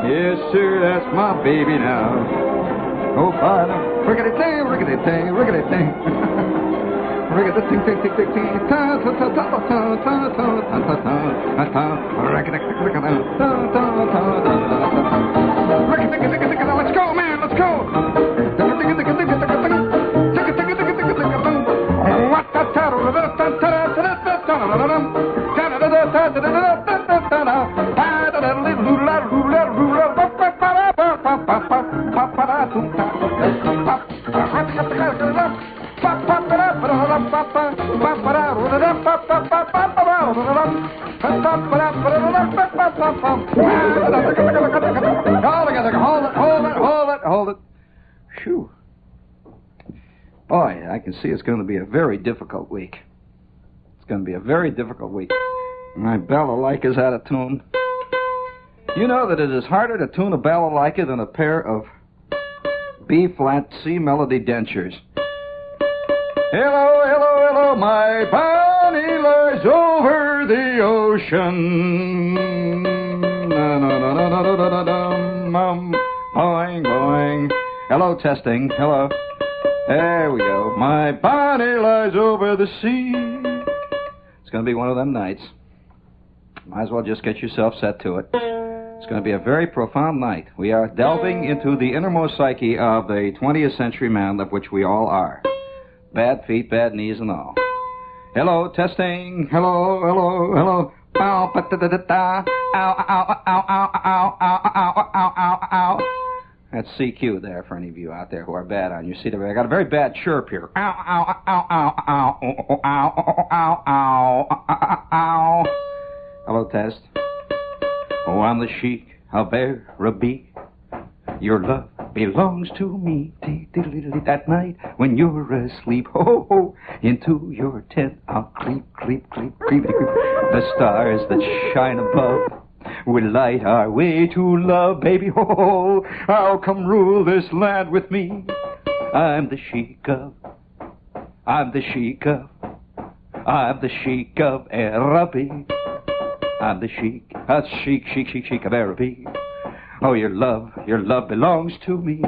Yes, sir, that's my baby now. Oh, bottom. Rickety-ting, rickety-ting, rickety-ting. Rickety-ting, ting, ting, ting, ting. Ta, ta, ta, ta, ta, ta, ta, ta, ta, ta, ta, ta. Rickety-ting, rickety-ting, ta, ta, ta, ta, ta, ta. Rickety-ting, rickety-ting, let's go, man, let's go. Hold it. Phew. Boy, I can see it's going to be a very difficult week. It's going to be a very difficult week. My balalaika's out of tune. You know that it is harder to tune a balalaika than a pair of B-flat C melody dentures. Hello, hello, hello, my Bonnie lies over the ocean. Boing, boing. Hello, testing. Hello. There we go. My Bonnie lies over the sea. It's going to be one of them nights. Might as well just get yourself set to it. It's going to be a very profound night. We are delving into the innermost psyche of a 20th century man, of which we all are. Bad feet, bad knees, and all. Hello, testing. Hello, hello, hello. Ow, ba-da-da-da-da. Ow, ow, ow, ow, ow, ow, ow, ow, ow, ow. That's CQ there for any of you out there who are bad on your seat. I got a very bad chirp here. Ow, ow, ow, ow, ow, ow, ow, ow, ow, ow, ow. Hello, test. Oh, I'm the Sheik of Araby. Your love belongs to me. That night when you're asleep, ho, ho, into your tent I'll creep, creep, creep, creep, creep. The stars that shine above will light our way to love, baby, ho, ho. I'll come rule this land with me. I'm the Sheik of Araby. I'm the Sheik of Araby. Oh, your love belongs to me.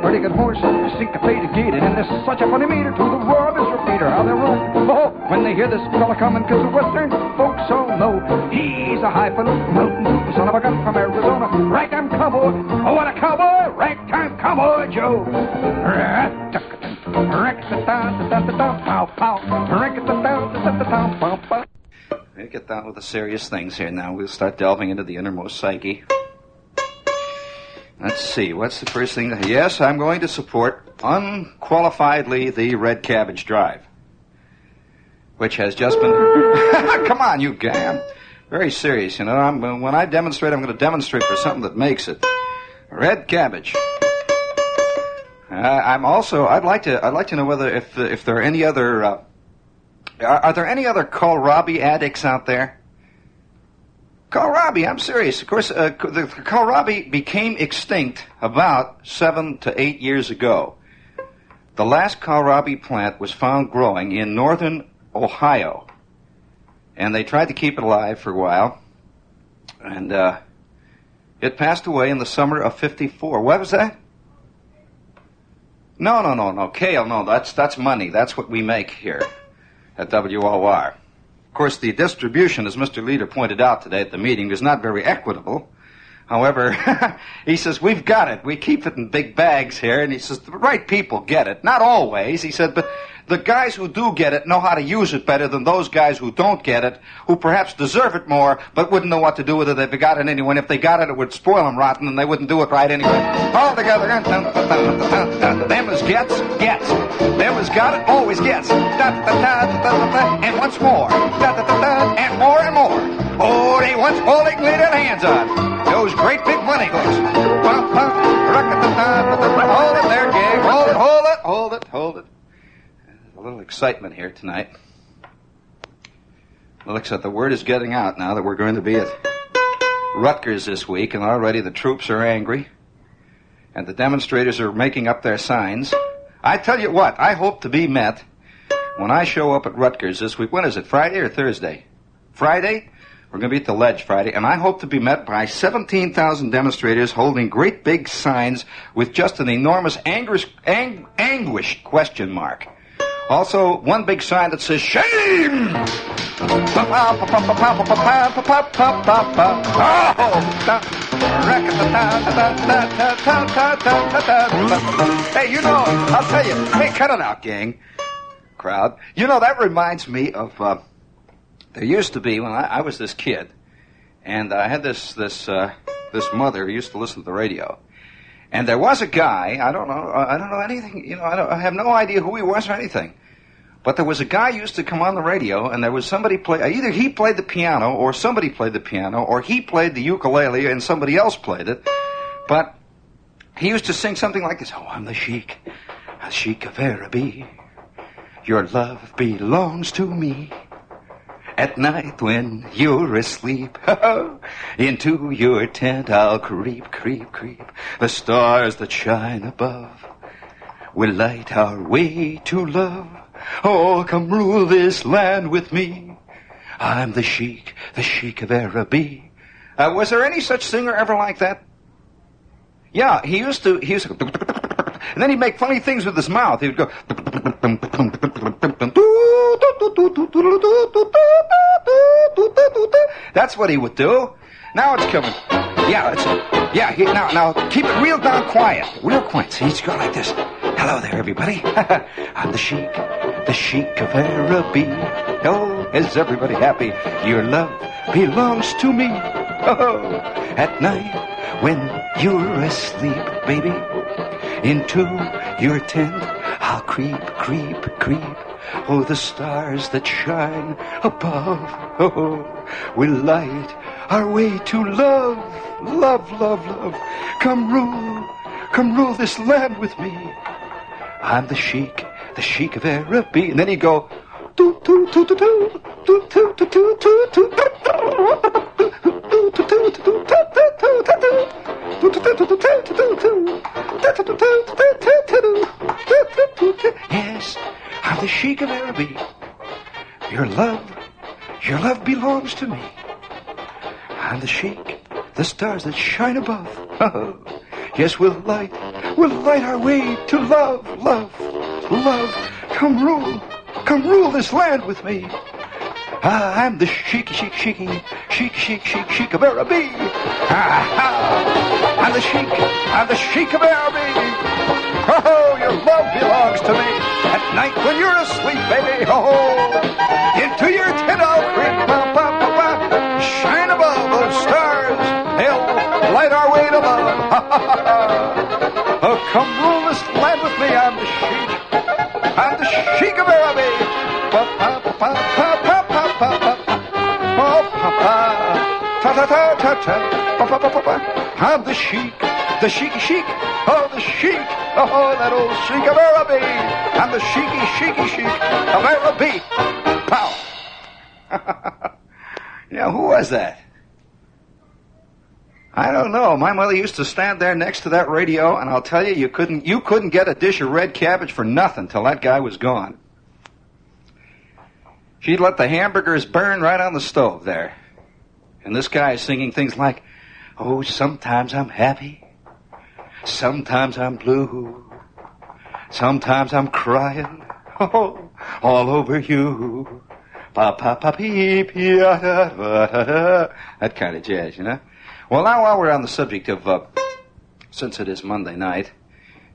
Pretty good horse, syncopated gaited, and there's such a funny meter to the world is repeater. How they run, oh, when they hear this fella coming, 'cause the Western folks all know he's a highfalutin, son of a gun from Arizona. Ragtime cowboy, oh, what a cowboy, ragtime cowboy Joe. We'll get down with the serious things here now. We'll start delving into the innermost psyche. Let's see, what's the first thing? Yes, I'm going to support unqualifiedly the Red Cabbage Drive, which has just been... Come on, you guy. I'm very serious, you know. When I demonstrate, I'm going to demonstrate for something that makes it. Red Cabbage. I'd like to know whether if there are any other are there any other Kohlrabi addicts out there? Kohlrabi, I'm serious. Of course, the Kohlrabi became extinct about 7 to 8 years ago. The last Kohlrabi plant was found growing in northern Ohio, and they tried to keep it alive for a while, and it passed away in the summer of '54. What was that? No. Kale, no, that's money. That's what we make here at WOR. Of course, the distribution, as Mr. Leader pointed out today at the meeting, is not very equitable. However, he says, we've got it. We keep it in big bags here. And he says, the right people get it. Not always. He said, but the guys who do get it know how to use it better than those guys who don't get it, who perhaps deserve it more, but wouldn't know what to do with it if they got it anyway. And if they got it, it would spoil them rotten, and they wouldn't do it right anyway. All together. Them as gets. Them as got it, always gets. And once more. And more and more. Oh, they once all they can lay their hands on. Those great big money hooks. Hold it there, gang. Hold it. A little excitement here tonight. Well, looks like the word is getting out now that we're going to be at Rutgers this week, and already the troops are angry, and the demonstrators are making up their signs. I tell you what, I hope to be met when I show up at Rutgers this week. When is it, Friday or Thursday? Friday? We're going to be at the Ledge Friday, and I hope to be met by 17,000 demonstrators holding great big signs with just an enormous anguished question mark. Also, one big sign that says, shame! Hey, you know, I'll tell you. Hey, cut it out, gang. Crowd. You know, that reminds me of, there used to be, when I was this kid, and I had this mother who used to listen to the radio. And there was a guy, I don't know anything, you know, I have no idea who he was or anything. But there was a guy who used to come on the radio, and there was somebody either he played the piano, or somebody played the piano, or he played the ukulele and somebody else played it. But he used to sing something like this: oh, I'm the Sheik of Araby. Your love belongs to me. At night when you're asleep, into your tent I'll creep, creep, creep. The stars that shine above will light our way to love. Oh, come rule this land with me. I'm the Sheik of Araby. Was there any such singer ever like that? Yeah, he used to, and then he'd make funny things with his mouth. He would go, that's what he would do. Now it's coming. Now keep it real down quiet. Real quiet. See, he's going like this. Hello there, everybody. I'm the Sheik of Araby. Oh, is everybody happy? Your love belongs to me. Oh, at night when you're asleep, baby, into your tent I'll creep, creep, creep. Oh, the stars that shine above, oh, will light our way to love, love, love, love. Come rule this land with me. I'm the Sheik of Araby. And then he'd go, doo doo doo doo doo doo doo doo doo doo doo. Yes, I'm the Sheik of Araby. Your love belongs to me. I'm the Sheik, the stars that shine above. Oh, yes, we'll light our way to love, love, love. Come rule this land with me. I'm the Sheik of Araby. I'm the Sheik of Araby. Oh, your love belongs to me. At night when you're asleep, baby, oh, into your tent I'll creep, shine above those stars, they'll light our way to love. Oh, come rule this land with me. I'm the Sheik of Araby. I'm the Sheik, oh, the Sheik, oh, that old Sheik of Araby. I'm the Sheik of Araby. Pow. Yeah, who was that? I don't know. My mother used to stand there next to that radio, and I'll tell you, you couldn't get a dish of red cabbage for nothing till that guy was gone. She'd let the hamburgers burn right on the stove there. And this guy is singing things like, oh, sometimes I'm happy, sometimes I'm blue, sometimes I'm crying, oh, all over you. That kind of jazz, you know. Well, now while we're on the subject of, since it is Monday night,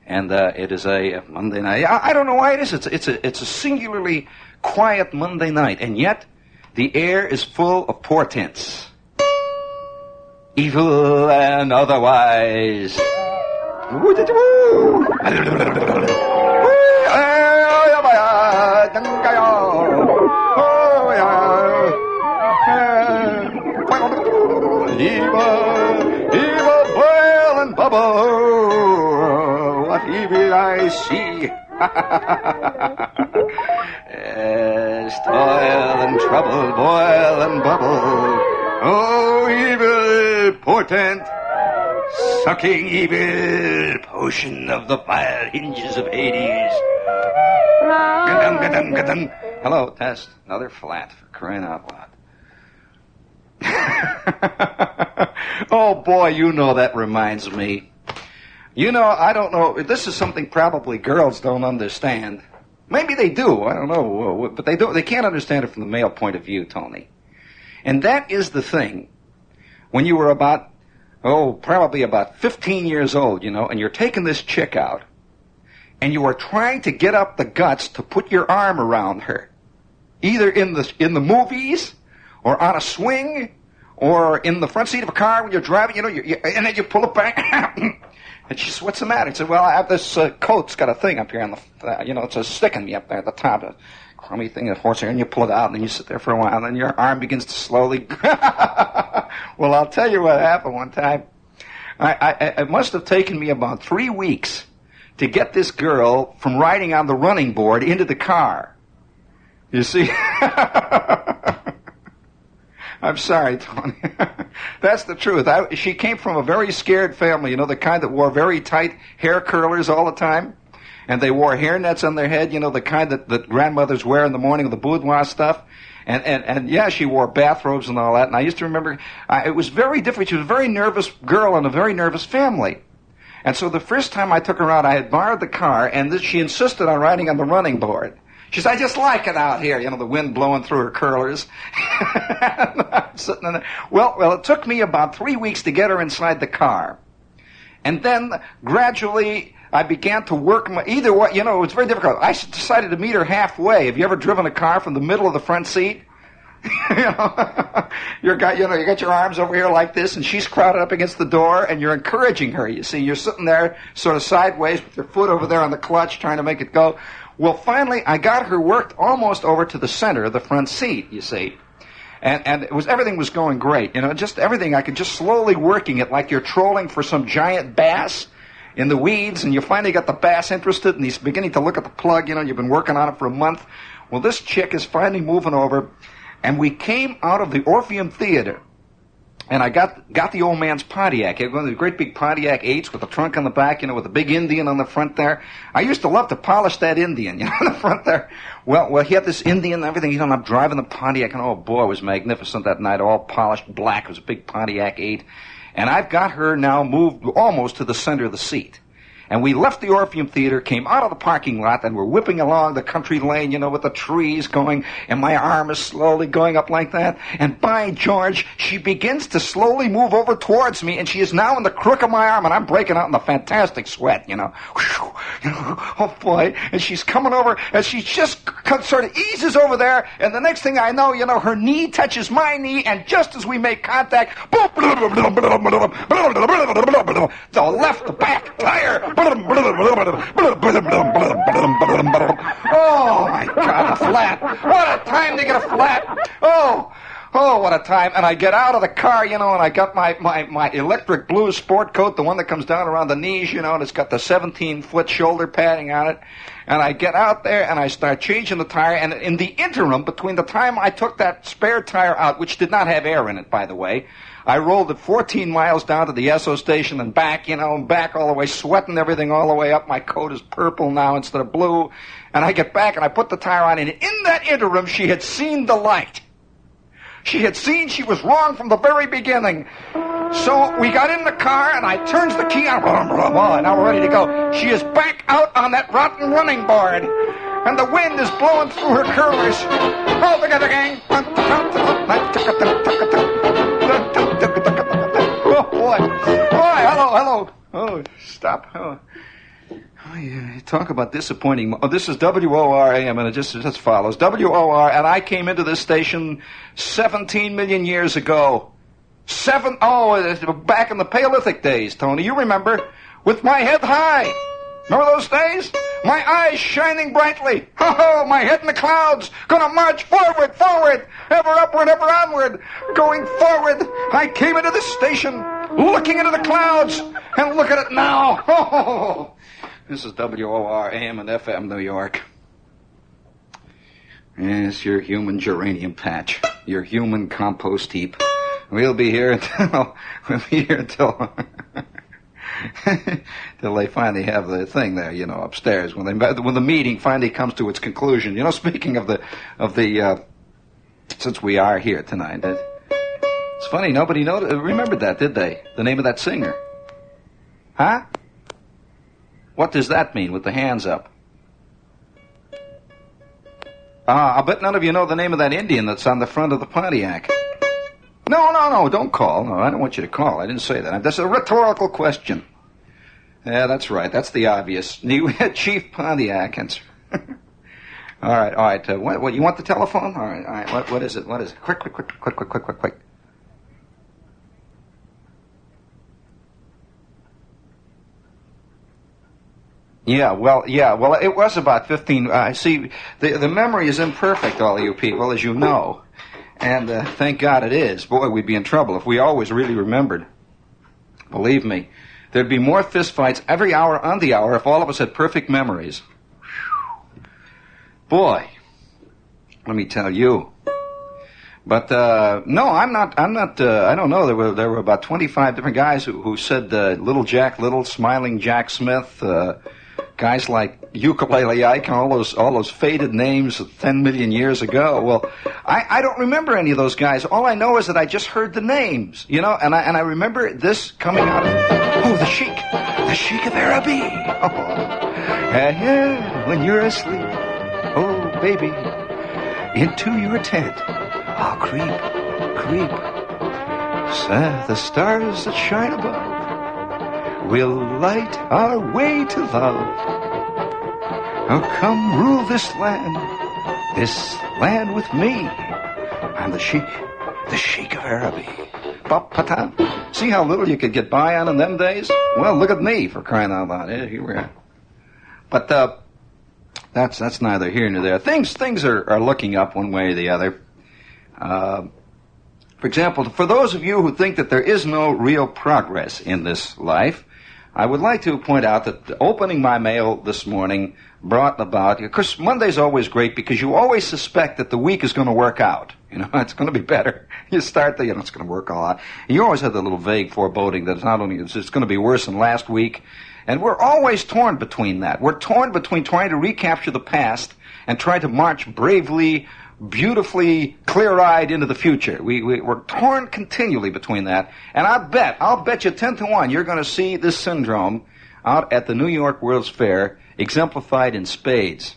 and it is a Monday night, I don't know why it is. It's a singularly quiet Monday night, and yet the air is full of portents, evil and otherwise. Evil, boil and bubble, what evil I see. Yes, toil and trouble, boil and bubble. Oh, evil portent, Sucking evil, potion of the vile hinges of Hades. Ga-dum, ga-dum, ga-dum. Hello, test. Another flat, for crying out loud. Oh, boy, you know that reminds me. You know, I don't know, this is something probably girls don't understand. Maybe they do, I don't know, but they can't understand it from the male point of view, Tony. And that is the thing. When you were about, probably about 15 years old, you know, and you're taking this chick out, and you are trying to get up the guts to put your arm around her, either in the movies, or on a swing, or in the front seat of a car when you're driving, you know, and then you pull it back, and she says, "What's the matter?" I said, "Well, I have this coat's got a thing up here on the, it's sticking me up there at the top, a crummy thing, that horsehair," and you pull it out, and then you sit there for a while, and then your arm begins to slowly. Well, I'll tell you what happened one time. It must have taken me about 3 weeks to get this girl from riding on the running board into the car. You see? I'm sorry, Tony. That's the truth. She came from a very scared family, you know, the kind that wore very tight hair curlers all the time. And they wore hairnets on their head, you know, the kind that grandmothers wear in the morning with the boudoir stuff. And yeah, she wore bathrobes and all that. And I used to remember, it was very different. She was a very nervous girl in a very nervous family. And so the first time I took her out, I had borrowed the car, and she insisted on riding on the running board. She said, "I just like it out here," you know, the wind blowing through her curlers. And I'm sitting in there. Well, it took me about 3 weeks to get her inside the car. And then gradually I began to work either way, you know, it was very difficult. I decided to meet her halfway. Have you ever driven a car from the middle of the front seat? You got your arms over here like this, and she's crowded up against the door, and you're encouraging her. You see, you're sitting there sort of sideways with your foot over there on the clutch, trying to make it go. Well, finally, I got her worked almost over to the center of the front seat, you see. And everything was going great, you know, just everything. I could just slowly working it like you're trolling for some giant bass in the weeds, and you finally got the bass interested, and he's beginning to look at the plug, you know, you've been working on it for a month. Well, this chick is finally moving over, and we came out of the Orpheum Theater, and I got the old man's Pontiac. It was one of the great big Pontiac 8s with the trunk on the back, you know, with the big Indian on the front there. I used to love to polish that Indian, you know, on the front there. Well, he had this Indian and everything. You know, I'm driving the Pontiac, and oh, boy, it was magnificent that night, all polished black. It was a big Pontiac 8. And I've got her now moved almost to the center of the seat. And we left the Orpheum Theater, came out of the parking lot, and we're whipping along the country lane, you know, with the trees going, and my arm is slowly going up like that. And by George, she begins to slowly move over towards me, and she is now in the crook of my arm, and I'm breaking out in a fantastic sweat, you know. Oh, boy. And she's coming over, and she just sort of eases over there, and the next thing I know, you know, her knee touches my knee, and just as we make contact, boom, the left back tire. Oh, my God, a flat. What a time to get a flat. Oh, what a time. And I get out of the car, you know, and I got my electric blue sport coat, the one that comes down around the knees, you know, and it's got the 17-foot shoulder padding on it. And I get out there, and I start changing the tire, and in the interim, between the time I took that spare tire out, which did not have air in it, by the way, I rolled it 14 miles down to the Esso station and back, you know, back all the way, sweating everything all the way up. My coat is purple now instead of blue. And I get back, and I put the tire on, and in that interim, she had seen the light. She had seen she was wrong from the very beginning. So we got in the car, and I turns the key on, and now we're ready to go. She is back out on that rotten running board, and the wind is blowing through her curlers. Oh, together, gang. Oh, boy. Boy, hello. Oh, stop. Oh, yeah. Talk about disappointing. Oh, this is WOR-AM, and it just follows. WOR, and I came into this station 17 million years ago. Back in the Paleolithic days, Tony. You remember. With my head high. Remember those days? My eyes shining brightly. Oh, my head in the clouds. Gonna march forward, ever upward, ever onward. Going forward. I came into this station, looking into the clouds, and look at it now. Oh, this is WOR, AM and FM, New York. Yes, your human geranium patch. Your human compost heap. We'll be here until... till they finally have the thing there, upstairs when the meeting finally comes to its conclusion. Speaking of the since we are here tonight, it's funny nobody remembered that, did they? The name of that singer, huh? What does that mean with the hands up? I bet none of you know the name of that Indian that's on the front of the Pontiac. No, don't call. No, I don't want you to call. I didn't say that. That's a rhetorical question. Yeah, that's right. That's the obvious. Chief Pontiac. All right. What, you want the telephone? All right. What is it? Quick. Yeah, well, it was about 15. See, the memory is imperfect, all of you people, as you know. And thank God it is. Boy, we'd be in trouble if we always really remembered. Believe me, there'd be more fistfights every hour on the hour if all of us had perfect memories. Boy, let me tell you. But no, I'm not. I don't know. There were about 25 different guys who said Little Jack Little, Smiling Jack Smith. Guys like Ukulele Ike and all those faded names of 10 million years ago. Well, I don't remember any of those guys. All I know is that I just heard the names, and I remember this coming out of, the Sheik of Araby. Yeah, when you're asleep, oh baby, into your tent, I'll creep. The stars that shine above will light our way to love. Oh, come rule this land with me. I'm the Sheik of Araby. Ba-pa-ta. See how little you could get by on in them days? Well, look at me, for crying out loud. Here we are. But that's neither here nor there. Things are looking up one way or the other. For example, for those of you who think that there is no real progress in this life, I would like to point out that opening my mail this morning brought about, of course, Monday's always great because you always suspect that the week is going to work out. It's going to be better. You start it's going to work all out. And you always have the little vague foreboding that it's going to be worse than last week. And we're always torn between that. We're torn between trying to recapture the past and trying to march bravely, beautifully, clear-eyed into the future. We're torn continually between that. And I'll bet you 10 to 1 you're going to see this syndrome out at the New York World's Fair exemplified in spades.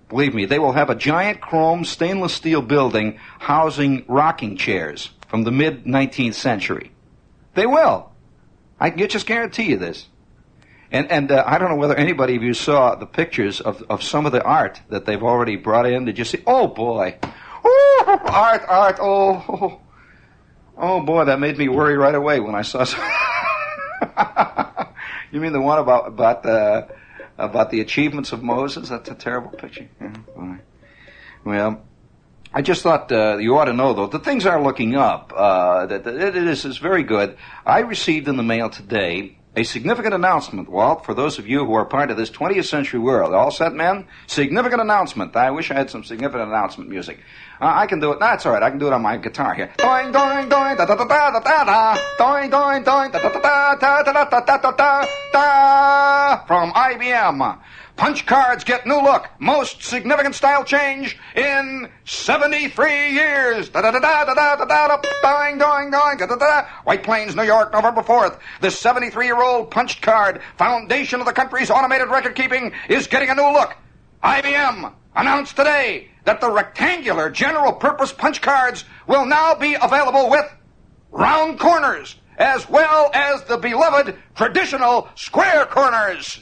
Believe me, they will have a giant chrome stainless steel building housing rocking chairs from the mid-19th century. They will. I can just guarantee you this. And I don't know whether anybody of you saw the pictures of some of the art that they've already brought in. Did you see? Oh, boy. Ooh, art. Oh, boy, that made me worry right away when I saw some. You mean the one about the achievements of Moses? That's a terrible picture. Yeah, boy. Well, I just thought you ought to know, though, that things are looking up. That it is very good. I received in the mail today a significant announcement, Walt, for those of you who are part of this 20th century world. All set, men? Significant announcement. I wish I had some significant announcement music. I can do it. That's all right. I can do it on my guitar here. Doing, doing, doing, da da da da da da da. Doing, doing, doing, da da da da da da da da da da da. From IBM. Punch cards get new look. Most significant style change in 73 years. Da-da-da-da-da-da-da-da. Doing, doing, doing. Da-da-da. White Plains, New York, November 4th. The 73-year-old punched card, foundation of the country's automated record keeping, is getting a new look. IBM announced today that the rectangular general-purpose punch cards will now be available with round corners, as well as the beloved traditional square corners.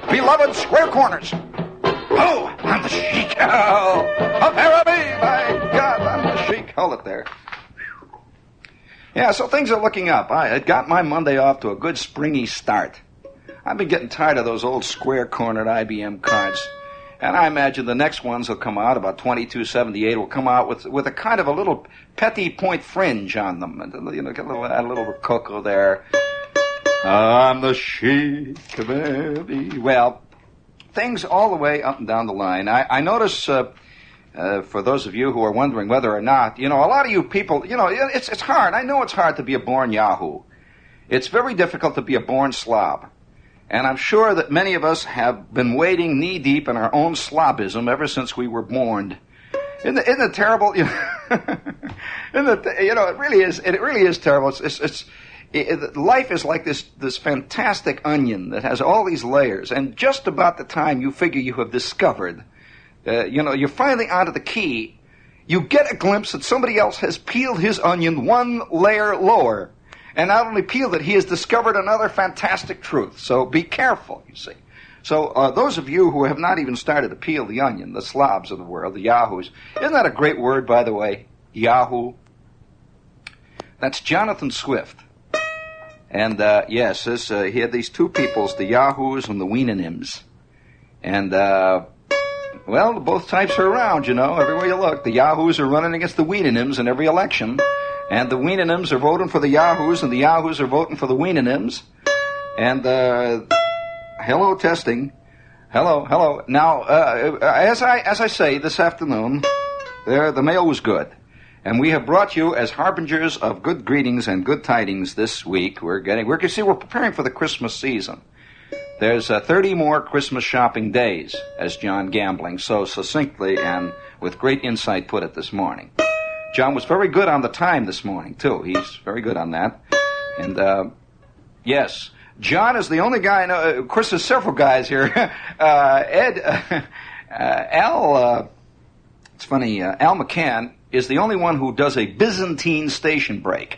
Beloved square corners. Oh, I'm the Sheik of Araby. My God, I'm the Sheik. Hold it there. Yeah, so things are looking up. I got my Monday off to a good springy start. I've been getting tired of those old square-cornered IBM cards. And I imagine the next ones will come out, about 2278, will come out with a kind of a little petty point fringe on them. And, get a little cocoa there. I'm the Sheik of Araby. Well, things all the way up and down the line. I notice for those of you who are wondering whether or not, a lot of you people, it's hard. I know it's hard to be a born Yahoo. It's very difficult to be a born slob. And I'm sure that many of us have been wading knee-deep in our own slobism ever since we were born. Isn't it terrible? It really is. It really is terrible. Life is like this fantastic onion that has all these layers, and just about the time you figure you have discovered, you're finally onto the key, you get a glimpse that somebody else has peeled his onion one layer lower, and not only peeled it, he has discovered another fantastic truth. So be careful, you see. So those of you who have not even started to peel the onion, the slobs of the world, the yahoos, isn't that a great word, by the way? Yahoo. That's Jonathan Swift. And, yes, he had these two peoples, the Yahoos and the Weenanims. And, both types are around, everywhere you look. The Yahoos are running against the Weenanims in every election. And the Weenanims are voting for the Yahoos, and the Yahoos are voting for the Weenanims. And, hello, testing. Hello. Now, as I say this afternoon, the mail was good. And we have brought you, as harbingers of good greetings and good tidings this week, we're preparing for the Christmas season. There's 30 more Christmas shopping days, as John Gambling so succinctly and with great insight put it this morning. John was very good on the time this morning, too. He's very good on that. And, yes, John is the only guy I know. Of course, there's several guys here. Al, it's funny, Al McCann is the only one who does a Byzantine station break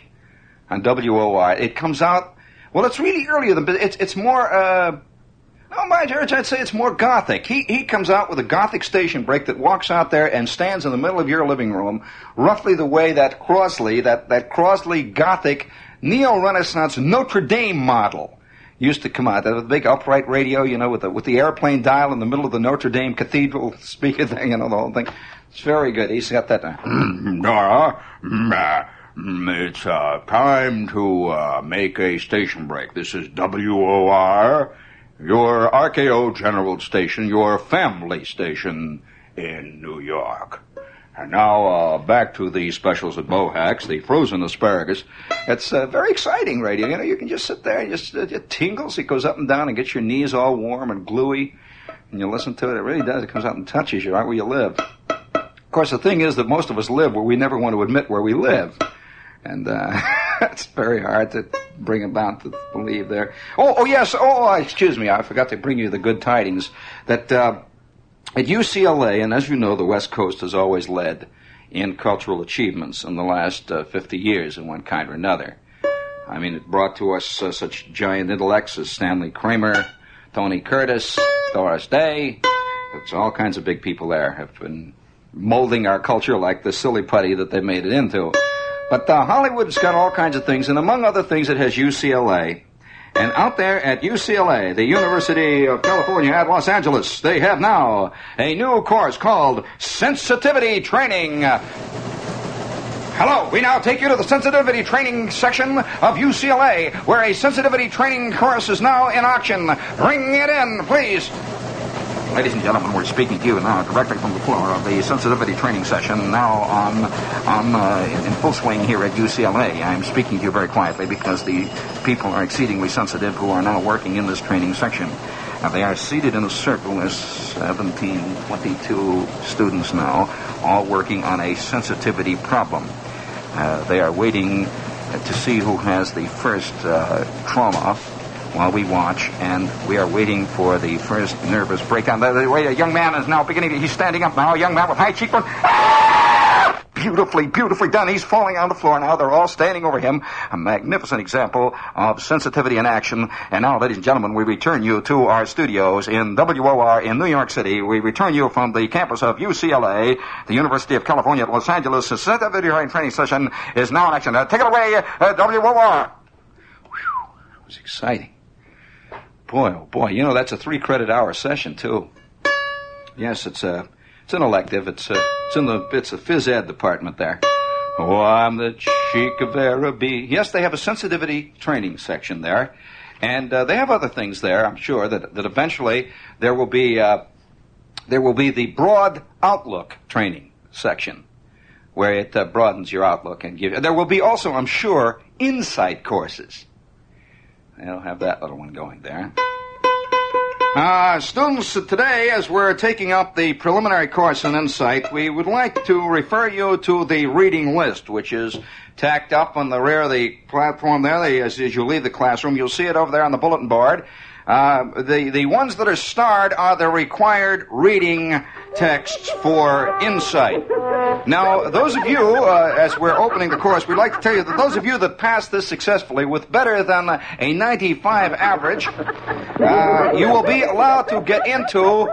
on WOR. It comes out, it's really earlier than, it's more, by George, I'd say it's more Gothic. He comes out with a Gothic station break that walks out there and stands in the middle of your living room, roughly the way that Crosley, that Crosley Gothic neo-Renaissance Notre Dame model used to come out. That big upright radio, with the airplane dial in the middle of the Notre Dame Cathedral speaker thing, the whole thing. It's very good. He's got that. It's time to make a station break. This is WOR, your RKO General Station, your family station in New York. And now back to the specials at Mohacs, the frozen asparagus. It's very exciting radio. You can just sit there and it tingles. It goes up and down and gets your knees all warm and gluey. And you listen to it. It really does. It comes out and touches you right where you live. Of course, the thing is that most of us live where we never want to admit where we live. And it's very hard to bring about to believe there. Yes. Excuse me. I forgot to bring you the good tidings that at UCLA, and as you know, the West Coast has always led in cultural achievements in the last 50 years in one kind or another. I mean, it brought to us such giant intellects as Stanley Kramer, Tony Curtis, Doris Day. It's all kinds of big people there have been molding our culture like the silly putty that they made it into. But Hollywood's got all kinds of things, and among other things, it has UCLA. And out there at UCLA, the University of California at Los Angeles, they have now a new course called Sensitivity Training. Hello, we now take you to the sensitivity training section of UCLA, where a sensitivity training course is now in auction. Bring it in, please. Ladies and gentlemen, we're speaking to you now directly from the floor of the sensitivity training session, now in full swing here at UCLA. I'm speaking to you very quietly because the people are exceedingly sensitive who are now working in this training section. They are seated in a circle. There's 22 students now, all working on a sensitivity problem. They are waiting to see who has the first trauma while we watch, and we are waiting for the first nervous breakdown. A young man is now he's standing up now, a young man with high cheekbone. Ah! Beautifully done. He's falling on the floor now. They're all standing over him. A magnificent example of sensitivity in action. And now, ladies and gentlemen, we return you to our studios in WOR in New York City. We return you from the campus of UCLA, the University of California at Los Angeles. The sensitivity training session is now in action. Take it away, WOR. Whew, it was exciting. Boy, oh boy, that's a 3-credit hour session, too. Yes, it's an elective. It's a phys ed department there. Oh, I'm the chic of Araby. Yes, they have a sensitivity training section there. And they have other things there, I'm sure, that eventually there will be the broad outlook training. section, where it broadens your outlook and give. There will be also, I'm sure, insight courses. They'll have that little one going there. Students, today, as we're taking up the preliminary course in Insight, we would like to refer you to the reading list, which is tacked up on the rear of the platform there. As you leave the classroom, you'll see it over there on the bulletin board. The ones that are starred are the required reading texts for Insight. Now, those of you, as we're opening the course, we'd like to tell you that those of you that pass this successfully with better than a 95 average, you will be allowed to get into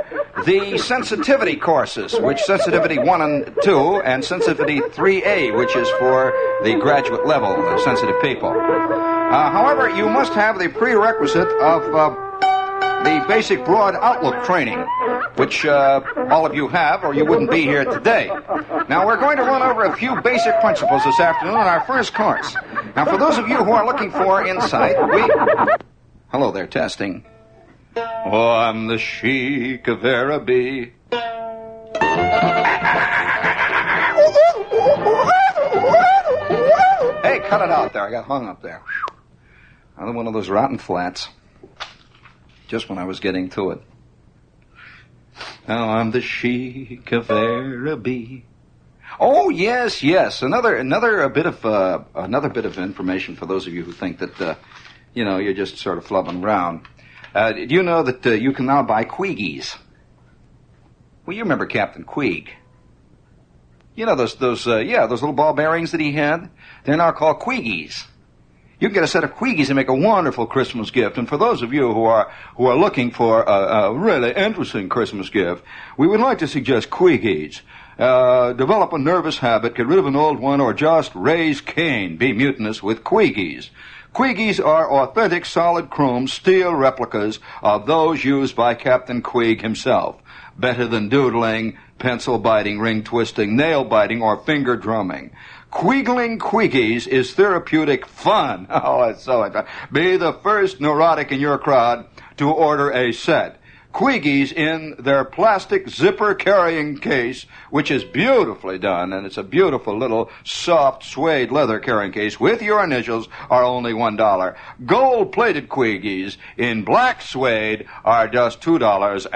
the sensitivity courses, which sensitivity 1 and 2, and sensitivity 3A, which is for the graduate level of sensitive people. However, you must have the prerequisite of the basic broad outlook training, which all of you have, or you wouldn't be here today. Now, we're going to run over a few basic principles this afternoon in our first course. Now, for those of you who are looking for insight, Hello there, testing. Oh, I'm the Sheik of Araby. Hey, cut it out there. I got hung up there. Another one of those rotten flats. Just when I was getting to it. Now I'm the Sheik of Araby. Oh, yes. Another bit of information for those of you who think that you're just sort of flubbing around. Do you know that you can now buy Queegies? Well, you remember Captain Queeg. You know those little ball bearings that he had? They're now called Queegies. You can get a set of Queegies and make a wonderful Christmas gift. And for those of you who are looking for a really interesting Christmas gift, we would like to suggest Queegies. Develop a nervous habit, get rid of an old one, or just raise Cain. Be mutinous with Queegies. Queegies are authentic solid chrome steel replicas of those used by Captain Queeg himself. Better than doodling, pencil biting, ring twisting, nail biting, or finger drumming. Queegling Queegies is therapeutic fun. Oh, it's so interesting. Be the first neurotic in your crowd to order a set. Queegies in their plastic zipper carrying case, which is beautifully done, and it's a beautiful little soft suede leather carrying case with your initials, are only $1. Gold-plated Queegies in black suede are just $2.50.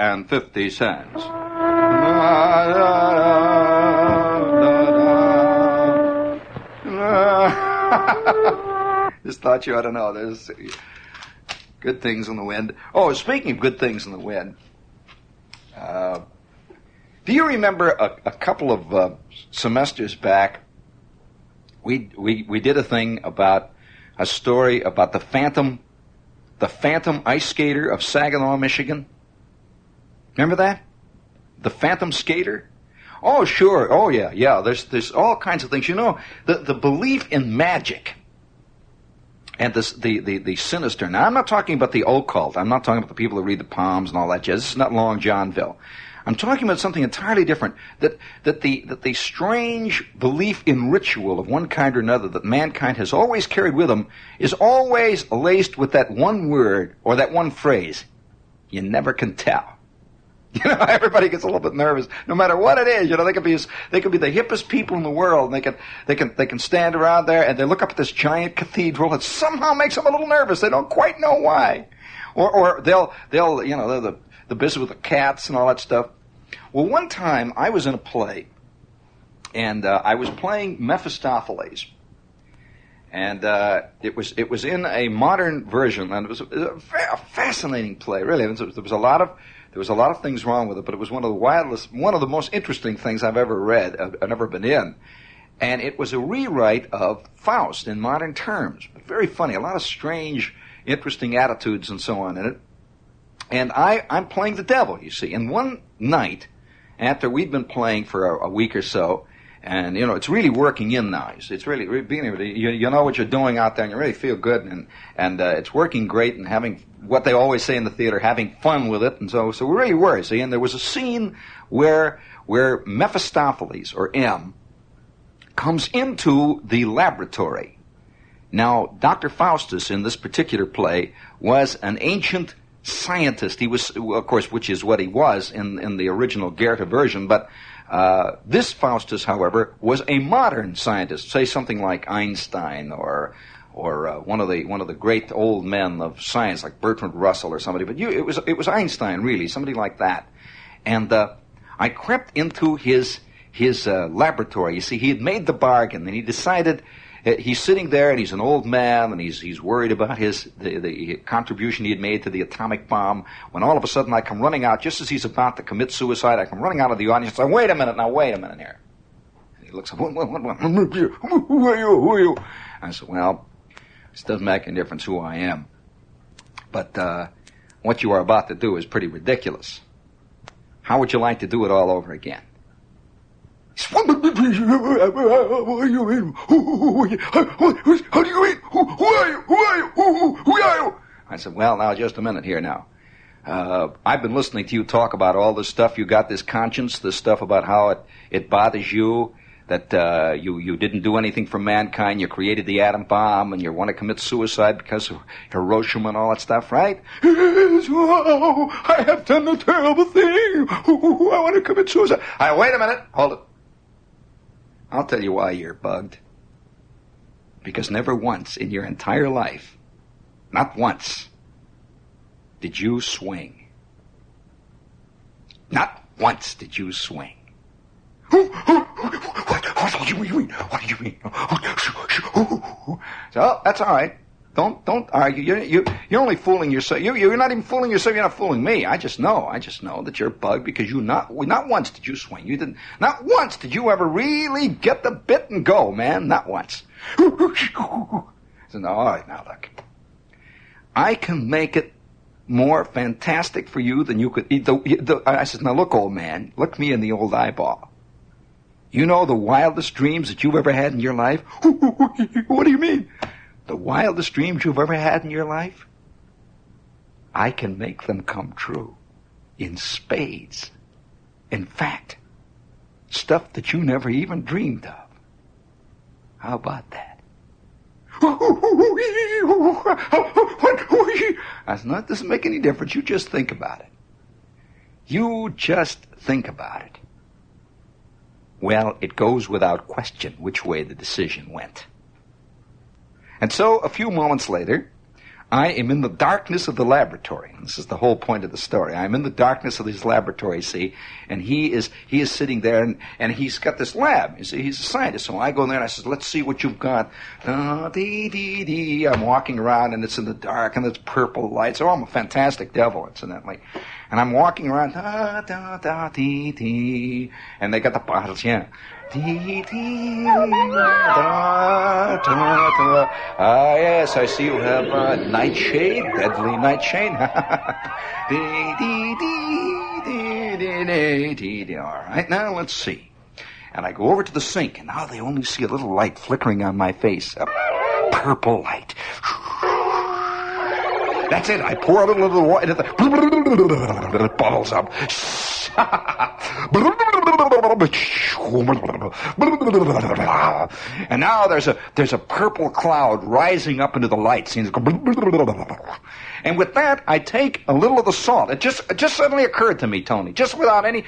Just thought you ought to know there's good things in the wind. Oh, speaking of good things in the wind, do you remember a couple of semesters back, we did a thing about a story about the Phantom ice skater of Saginaw, Michigan? Remember that? The Phantom skater? Oh, sure. Oh, yeah. There's all kinds of things. You know, the belief in magic and the sinister. Now, I'm not talking about the occult. I'm not talking about the people who read the palms and all that jazz. This is not Long Johnville. I'm talking about something entirely different. That the strange belief in ritual of one kind or another that mankind has always carried with them is always laced with that one word or that one phrase. You never can tell. You know, everybody gets a little bit nervous, no matter what it is. You know, they could be the hippest people in the world, and they can stand around there and they look up at this giant cathedral. It somehow makes them a little nervous. They don't quite know why, or they'll the business with the cats and all that stuff. Well, one time I was in a play, and I was playing Mephistopheles, and it was in a modern version, and it was a fascinating play. Really, there was a lot of things wrong with it, but it was one of the most interesting things I've ever read, I've ever been in. And it was a rewrite of Faust in modern terms. But very funny, a lot of strange, interesting attitudes and so on in it. And I'm playing the devil, you see. And one night, after we'd been playing for a week or so, and, you know, it's really working in now. It's really being able to, you know what you're doing out there, and you really feel good, and it's working great, and having what they always say in the theater, having fun with it, and so we really were, see. And there was a scene where Mephistopheles, or M, comes into the laboratory. Now, Dr. Faustus in this particular play was an ancient scientist. He was, of course, which is what he was in the original Goethe version, but This Faustus, however, was a modern scientist, say something like Einstein or one of the great old men of science like Bertrand Russell or somebody. But it was Einstein, really, somebody like that. And I crept into his laboratory. You see, he had made the bargain, and he decided. He's sitting there, and he's an old man, and he's worried about the contribution he had made to the atomic bomb, when all of a sudden I come running out, just as he's about to commit suicide, I come running out of the audience and say, wait a minute here. And he looks up, what? Who are you? I said, well, this doesn't make any difference who I am. But what you are about to do is pretty ridiculous. How would you like to do it all over again? What do you mean? How do you mean? Who are you? Who are you? I said, well, now, just a minute here now. I've been listening to you talk about all this stuff. You got this conscience, this stuff about how it bothers you, that you didn't do anything for mankind. You created the atom bomb, and you want to commit suicide because of Hiroshima and all that stuff, right? Yes, oh, I have done a terrible thing. I want to commit suicide. Wait a minute. Hold it. I'll tell you why you're bugged. Because never once in your entire life, not once, did you swing. Not once did you swing. What do you mean? What do you mean? So, that's all right. Don't argue. You're only fooling yourself. You're not even fooling yourself. You're not fooling me. I just know that you're bugged because not once did you swing. You didn't. Not once did you ever really get the bit and go, man. Not once. So, no, all right, now look. I can make it more fantastic for you than you could. I said, now look, old man. Look me in the old eyeball. You know the wildest dreams that you've ever had in your life? What do you mean? The wildest dreams you've ever had in your life? I can make them come true in spades. In fact, stuff that you never even dreamed of. How about that? I said, no, it doesn't make any difference. You just think about it. You just think about it. Well, it goes without question which way the decision went. And so, a few moments later, I am in the darkness of the laboratory. This is the whole point of the story. I'm in the darkness of his laboratory, see, and he is sitting there, and he's got this lab. You see, he's a scientist. So I go in there and I says, let's see what you've got. I'm walking around, and it's in the dark, and it's purple lights. Oh, I'm a fantastic devil, incidentally. And I'm walking around, and they got the bottles, yeah. Ah, yes, I see you have a nightshade, deadly nightshade. All right, now let's see. And I go over to the sink, and now they only see a little light flickering on my face, a purple light. That's it. I pour a little of the water into the... It bubbles up. And now there's a purple cloud rising up into the lights. And with that, I take a little of the salt. It just suddenly occurred to me, Tony, just without any,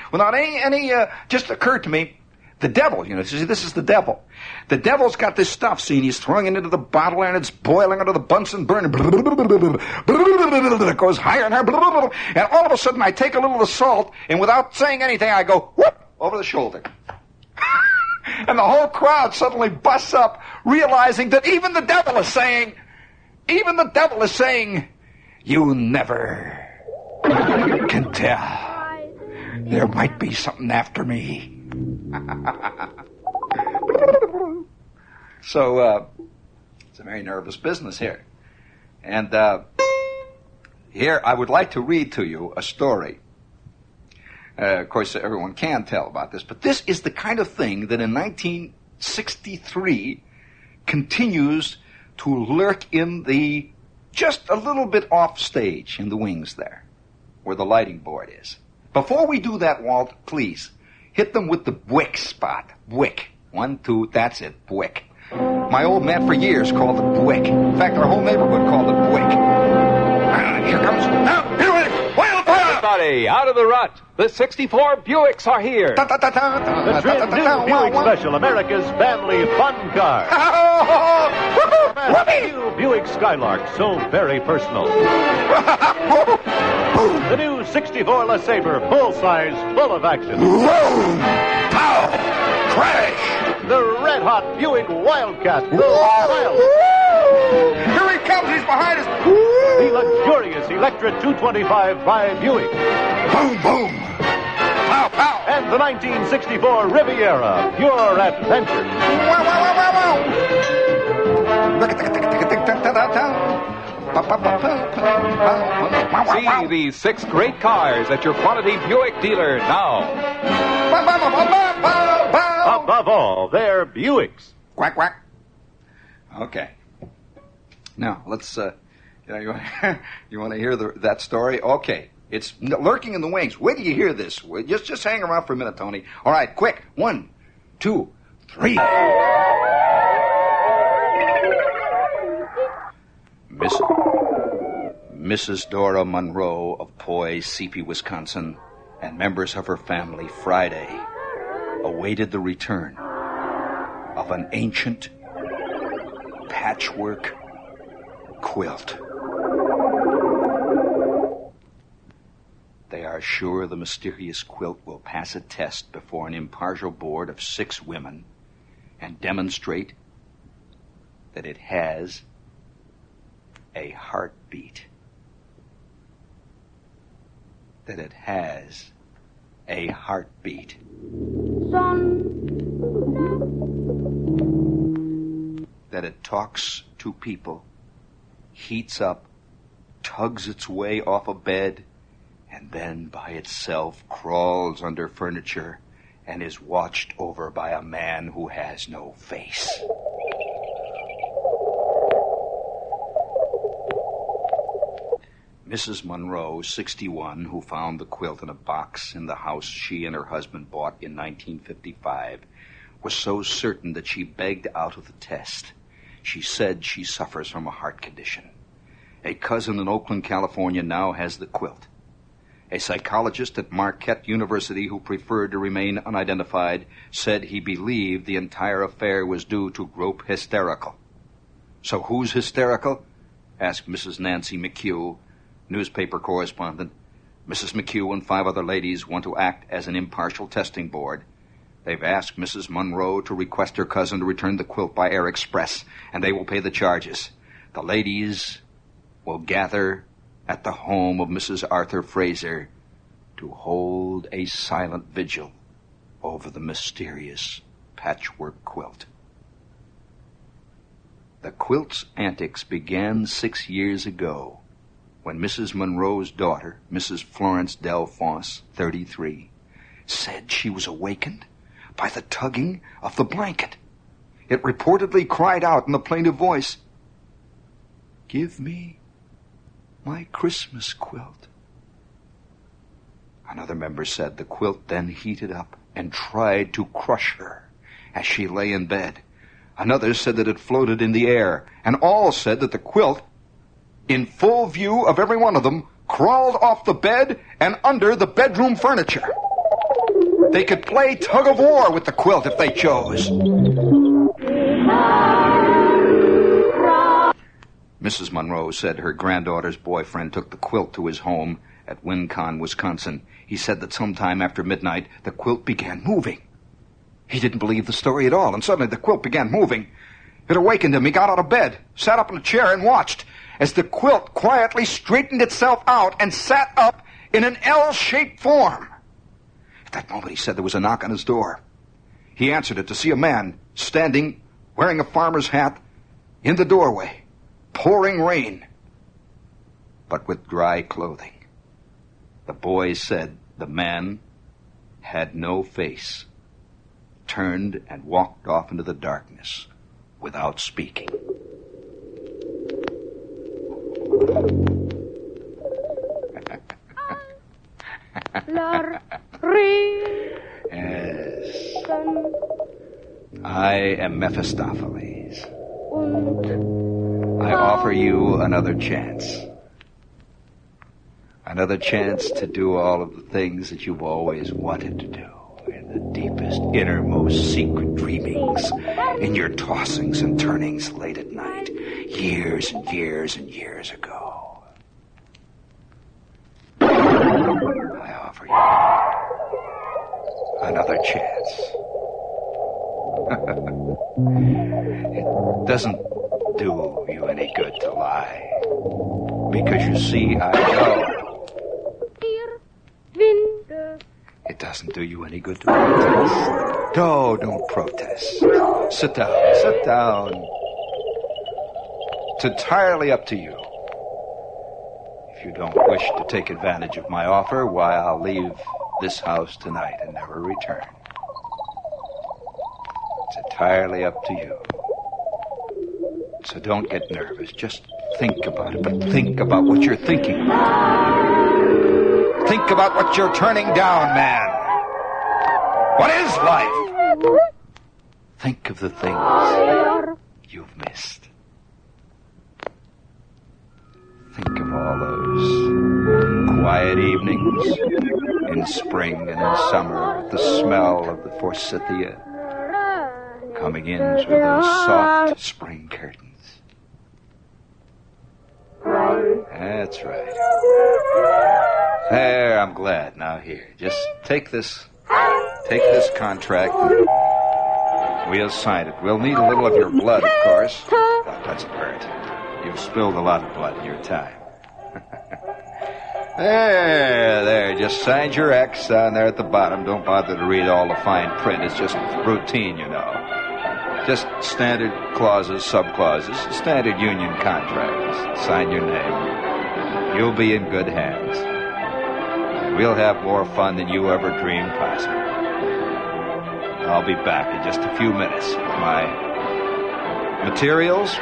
just occurred to me. The devil, you know, see, this is the devil. The devil's got this stuff, see, and he's throwing it into the bottle, and it's boiling under the Bunsen burner. It goes higher and higher. And all of a sudden, I take a little of the salt, and without saying anything, I go, whoop, over the shoulder. And the whole crowd suddenly busts up, realizing that even the devil is saying, you never can tell. There might be something after me. So, it's a very nervous business here. And here I would like to read to you a story. Of course, everyone can tell about this, but this is the kind of thing that in 1963 continues to lurk in the, just a little bit off stage in the wings there, where the lighting board is. Before we do that, Walt, please, hit them with the Buick spot. Buick. 1, 2, that's it, Buick. My old man for years called it Buick. In fact, our whole neighborhood called it Buick. Here comes... Now, here it is! Wildfire! Hooray! Out of the rut! The 64 Buicks are here! The Trin New Buick Special, America's family fun car. New Buick Skylark, so very personal. The new 64 LeSabre, full-size, full of action. Boom! Pow! Crash! The red-hot Buick Wildcat, full style. Here he comes, he's behind us. The luxurious Electra 225 by Buick. Boom, boom! Pow, pow! And the 1964 Riviera, pure adventure. Wow, wow, wow, wow, wow. See these 6 great cars at your quality Buick dealer now. Above all, they're Buicks. Quack, quack. Okay. Now, let's, you want to hear that story? Okay. It's lurking in the wings. Wait till you hear this. Just hang around for a minute, Tony. All right, quick. 1, 2, 3. Mrs. Dora Monroe of Poughkeepsie, Wisconsin, and members of her family Friday awaited the return of an ancient patchwork quilt. They are sure the mysterious quilt will pass a test before an impartial board of 6 women and demonstrate that it has a heartbeat. That it has a heartbeat. That it talks to people, heats up, tugs its way off a bed, and then by itself crawls under furniture and is watched over by a man who has no face. Mrs. Monroe, 61, who found the quilt in a box in the house she and her husband bought in 1955, was so certain that she begged out of the test. She said she suffers from a heart condition. A cousin in Oakland, California, now has the quilt. A psychologist at Marquette University who preferred to remain unidentified said he believed the entire affair was due to group hysterical. So who's hysterical? Asked Mrs. Nancy McHugh, newspaper correspondent. Mrs. McHugh and 5 other ladies want to act as an impartial testing board. They've asked Mrs. Monroe to request her cousin to return the quilt by air express, and they will pay the charges. The ladies will gather at the home of Mrs. Arthur Fraser to hold a silent vigil over the mysterious patchwork quilt. The quilt's antics began 6 years ago when Mrs. Monroe's daughter, Mrs. Florence Delphonse, 33, said she was awakened by the tugging of the blanket. It reportedly cried out in a plaintive voice, "Give me my Christmas quilt." Another member said the quilt then heated up and tried to crush her as she lay in bed. Another said that it floated in the air, and all said that the quilt, in full view of every one of them, crawled off the bed and under the bedroom furniture. They could play tug-of-war with the quilt if they chose. Mrs. Monroe said her granddaughter's boyfriend took the quilt to his home at Wincon, Wisconsin. He said that sometime after midnight, the quilt began moving. He didn't believe the story at all, and suddenly the quilt began moving. It awakened him. He got out of bed, sat up in a chair, and watched as the quilt quietly straightened itself out and sat up in an L-shaped form. At that moment, he said there was a knock on his door. He answered it to see a man standing, wearing a farmer's hat, in the doorway, pouring rain, but with dry clothing. The boy said the man had no face, turned and walked off into the darkness without speaking. Yes. I am Mephistopheles. I offer you another chance. Another chance to do all of the things that you've always wanted to do. In the deepest, innermost secret dreamings. In your tossings and turnings late at night. Years and years and years ago. I offer you another chance. It doesn't do you any good to lie. Because you see, I know. It doesn't do you any good to protest. No, don't protest. Sit down, sit down. It's entirely up to you. If you don't wish to take advantage of my offer, why, I'll leave this house tonight and never return. It's entirely up to you. So don't get nervous. Just think about it, but think about what you're thinking about. Think about what you're turning down, man. What is life? Think of the things you've missed. Think of all those quiet evenings in spring and in summer with the smell of the forsythia coming in through those soft spring curtains. That's right. There, I'm glad. Now here, just take this contract and we'll sign it. We'll need a little of your blood, of course. That doesn't hurt. You've spilled a lot of blood in your time. There, just sign your X down there at the bottom. Don't bother to read all the fine print. It's just routine, you know. Just standard clauses, sub-clauses, standard union contracts. Sign your name. You'll be in good hands. We'll have more fun than you ever dreamed possible. I'll be back in just a few minutes with my materials.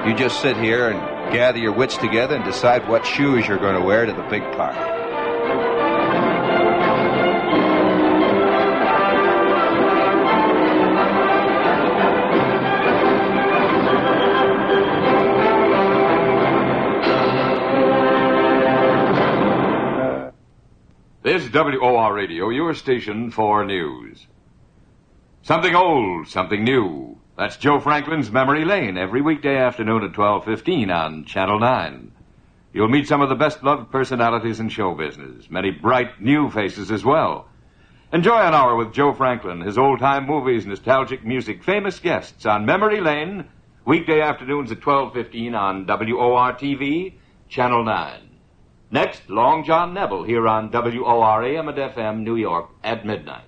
You just sit here and gather your wits together and decide what shoes you're going to wear to the big party. This is WOR Radio, your station for news. Something old, something new. That's Joe Franklin's Memory Lane every weekday afternoon at 12:15 on Channel 9. You'll meet some of the best-loved personalities in show business, many bright new faces as well. Enjoy an hour with Joe Franklin, his old-time movies, nostalgic music, famous guests on Memory Lane, weekday afternoons at 12:15 on WOR-TV, Channel 9. Next, Long John Neville here on WOR AM and FM New York at midnight.